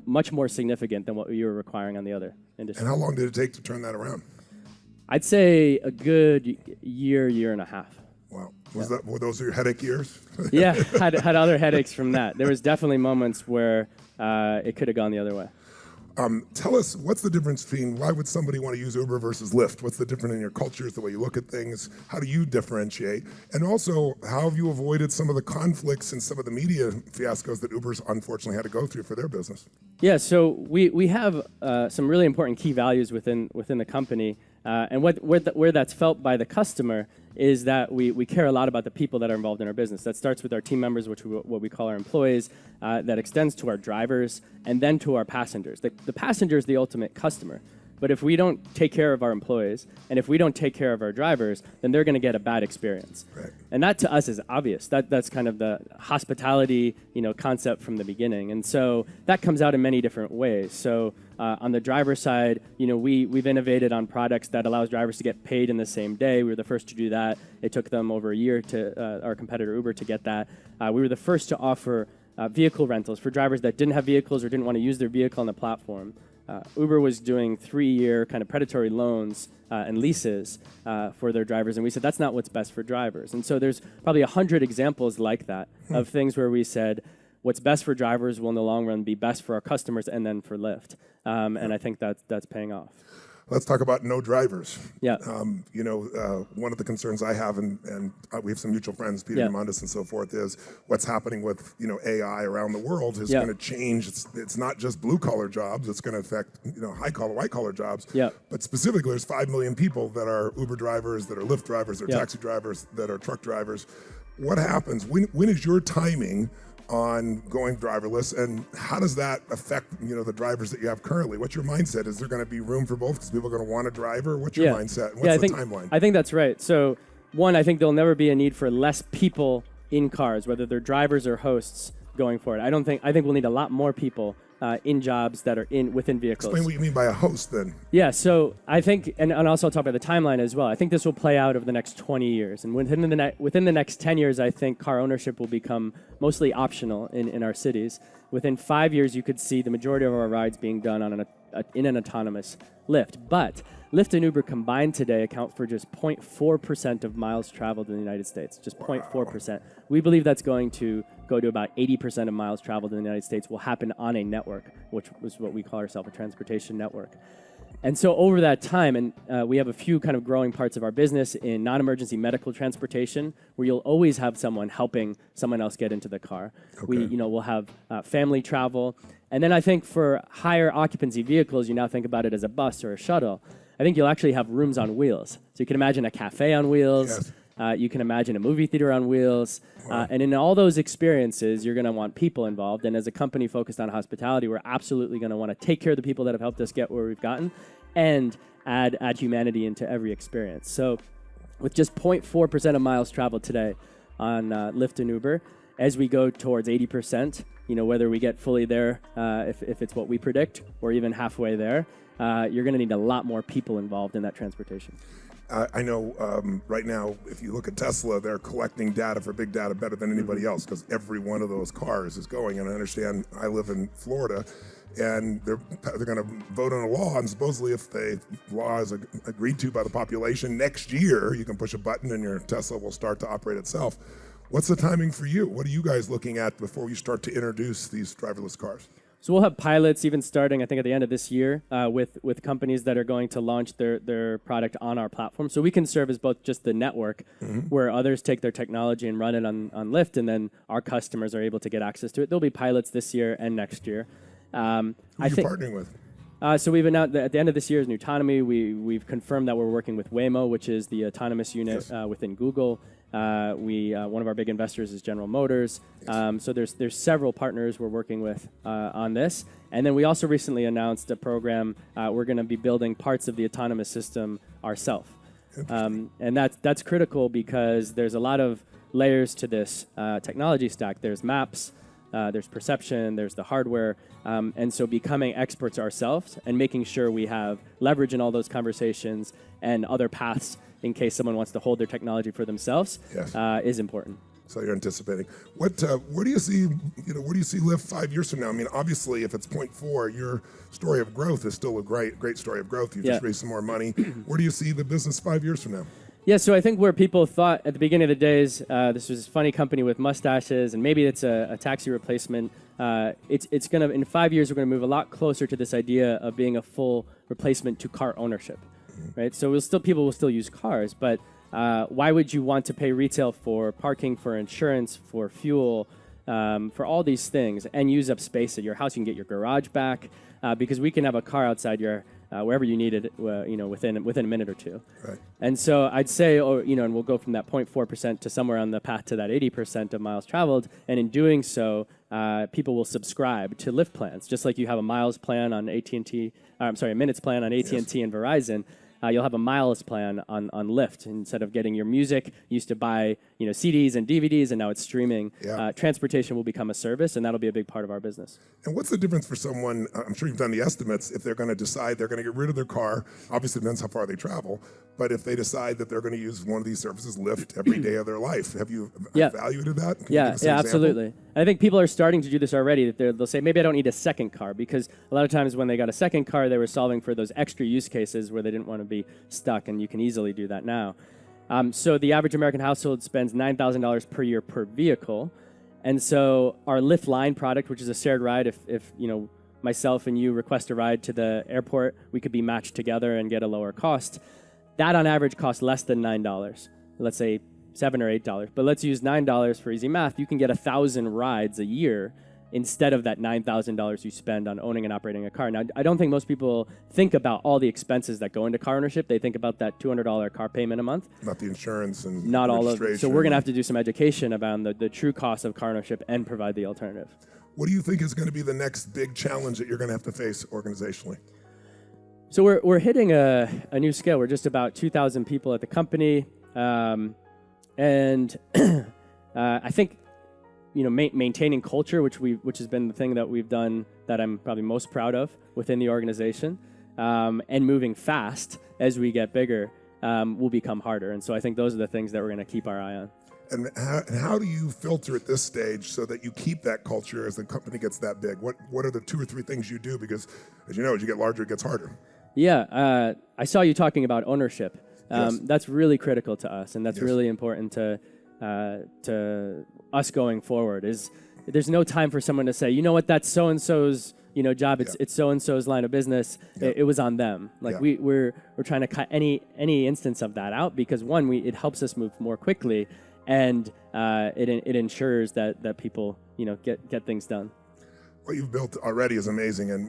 much more significant than what you were requiring on the other industry. And how long did it take to turn that around? I'd say a good year and a half. Wow. Were those your headache years? Yeah, had other headaches from that. There was definitely moments where it could have gone the other way. Tell us, what's the difference between, why would somebody want to use Uber versus Lyft? What's the difference in your cultures, the way you look at things? How do you differentiate? And also, how have you avoided some of the conflicts and some of the media fiascos that Uber's unfortunately had to go through for their business? Yeah, so we have some really important key values within the company. And where that's felt by the customer is that we care a lot about the people that are involved in our business. That starts with our team members, what we call our employees, that extends to our drivers, and then to our passengers. The passenger is the ultimate customer. But if we don't take care of our employees, and if we don't take care of our drivers, then they're going to get a bad experience. Right. And that to us is obvious. That's kind of the hospitality, concept from the beginning. And so that comes out in many different ways. So on the driver side, we've innovated on products that allows drivers to get paid in the same day. We were the first to do that. It took them over a year to our competitor Uber to get that. We were the first to offer vehicle rentals for drivers that didn't have vehicles or didn't want to use their vehicle on the platform. Uber was doing 3-year kind of predatory loans and leases for their drivers, and we said that's not what's best for drivers. And so there's probably 100 examples like that of things where we said what's best for drivers will in the long run be best for our customers and then for Lyft. And I think that's paying off. Let's talk about no drivers. Yeah. One of the concerns I have, and we have some mutual friends, Peter Diamandis and so forth, is what's happening with AI around the world is going to change. It's not just blue collar jobs. It's going to affect high collar, white collar jobs. Yeah. But specifically, there's 5 million people that are Uber drivers, that are Lyft drivers, that are taxi drivers, that are truck drivers. What happens? When is your timing on going driverless, and how does that affect the drivers that you have currently? What's your mindset? Is there going to be room for both because people are going to want a driver? What's your mindset? And what's the timeline? I think that's right. So one, I think there'll never be a need for less people in cars, whether they're drivers or hosts going forward. I think we'll need a lot more people in jobs that are within vehicles. Explain what you mean by a host then. Yeah, so I think, and also I'll talk about the timeline as well. I think this will play out over the next 20 years. And within the next 10 years, I think car ownership will become mostly optional in our cities. Within 5 years, you could see the majority of our rides being done in an autonomous Lyft. But Lyft and Uber combined today account for just 0.4% of miles traveled in the United States, just 0.4%. We believe that's going to go to about 80% of miles traveled in the United States will happen on a network, which is what we call ourselves, a transportation network. And so over that time, and we have a few kind of growing parts of our business in non-emergency medical transportation, where you'll always have someone helping someone else get into the car. Okay. We'll have family travel. And then I think for higher occupancy vehicles, you now think about it as a bus or a shuttle. I think you'll actually have rooms on wheels. So you can imagine a cafe on wheels. Yes. You can imagine a movie theater on wheels. Wow. And in all those experiences, you're going to want people involved. And as a company focused on hospitality, we're absolutely going to want to take care of the people that have helped us get where we've gotten and add humanity into every experience. So with just 0.4% of miles traveled today on Lyft and Uber, as we go towards 80%, whether we get fully there, if it's what we predict, or even halfway there, you're going to need a lot more people involved in that transportation. I know right now, if you look at Tesla, they're collecting data for big data better than anybody else because every one of those cars is going. And I understand I live in Florida, and they're going to vote on a law, and supposedly if the law is agreed to by the population, next year you can push a button and your Tesla will start to operate itself. What's the timing for you? What are you guys looking at before you start to introduce these driverless cars? So we'll have pilots even starting, I think, at the end of this year with companies that are going to launch their product on our platform. So we can serve as both just the network where others take their technology and run it on Lyft, and then our customers are able to get access to it. There'll be pilots this year and next year. Who are you partnering with? So we've announced that at the end of this year is Autonomy. We've confirmed that we're working with Waymo, which is the autonomous unit within Google. One of our big investors is General Motors. So there's several partners we're working with on this. And then we also recently announced a program we're going to be building parts of the autonomous system ourselves. And that's critical because there's a lot of layers to this technology stack. There's maps, there's perception, there's the hardware. And so becoming experts ourselves and making sure we have leverage in all those conversations and other paths in case someone wants to hold their technology for themselves is important. So you're anticipating. Where do you see, where do you see Lyft 5 years from now? I mean, obviously, if it's point 4, your story of growth is still a great story of growth. You just raised some more money. Where do you see the business 5 years from now? Yeah, so I think where people thought at the beginning of the days, this was this funny company with mustaches, and maybe it's a taxi replacement. It's gonna, in 5 years, we're gonna move a lot closer to this idea of being a full replacement to car ownership, right? So people will still use cars, but why would you want to pay retail for parking, for insurance, for fuel, for all these things, and use up space at your house? You can get your garage back because we can have a car outside your wherever you need it, within a minute or two. Right. And so I'd say, and we'll go from that 0.4% to somewhere on the path to that 80% of miles traveled. And in doing so, people will subscribe to Lyft plans, just like you have a miles plan on AT&T. A minutes plan on AT&T and Verizon. You'll have a miles plan on Lyft. Instead of getting your music, you used to buy CDs and DVDs, and now it's streaming. Yeah. Transportation will become a service, and that'll be a big part of our business. And what's the difference for someone, I'm sure you've done the estimates, if they're going to decide they're going to get rid of their car, obviously it depends how far they travel, but if they decide that they're going to use one of these services, Lyft, every day of their life, have you evaluated that? Can you give us an example? Absolutely. I think people are starting to do this already. They'll say, maybe I don't need a second car, because a lot of times when they got a second car, they were solving for those extra use cases where they didn't want to be stuck, and you can easily do that now. So the average American household spends $9,000 per year per vehicle. And so our Lyft Line product, which is a shared ride, if myself and you request a ride to the airport, we could be matched together and get a lower cost. That on average costs less than $9. Let's say $7 or $8. But let's use $9 for easy math. You can get 1,000 rides a year instead of that $9,000 you spend on owning and operating a car. Now, I don't think most people think about all the expenses that go into car ownership. They think about that $200 car payment a month. Not the insurance and not all of it. So we're going to have to do some education about the true cost of car ownership and provide the alternative. What do you think is going to be the next big challenge that you're going to have to face organizationally? So we're hitting a new scale. We're just about 2,000 people at the company. And I think maintaining culture, which has been the thing that we've done that I'm probably most proud of within the organization, and moving fast as we get bigger will become harder. And so I think those are the things that we're going to keep our eye on. And how do you filter at this stage so that you keep that culture as the company gets that big? What are the 2 or 3 things you do? Because as you know, as you get larger, it gets harder. Yeah, I saw you talking about ownership. Yes. That's really critical to us, and that's really important to us going forward. There's no time for someone to say, you know what, that's so and so's job. It's so and so's line of business. It was on them. Like we're trying to cut any instance of that out, because one, it helps us move more quickly, and it ensures that people get things done. What you've built already is amazing, and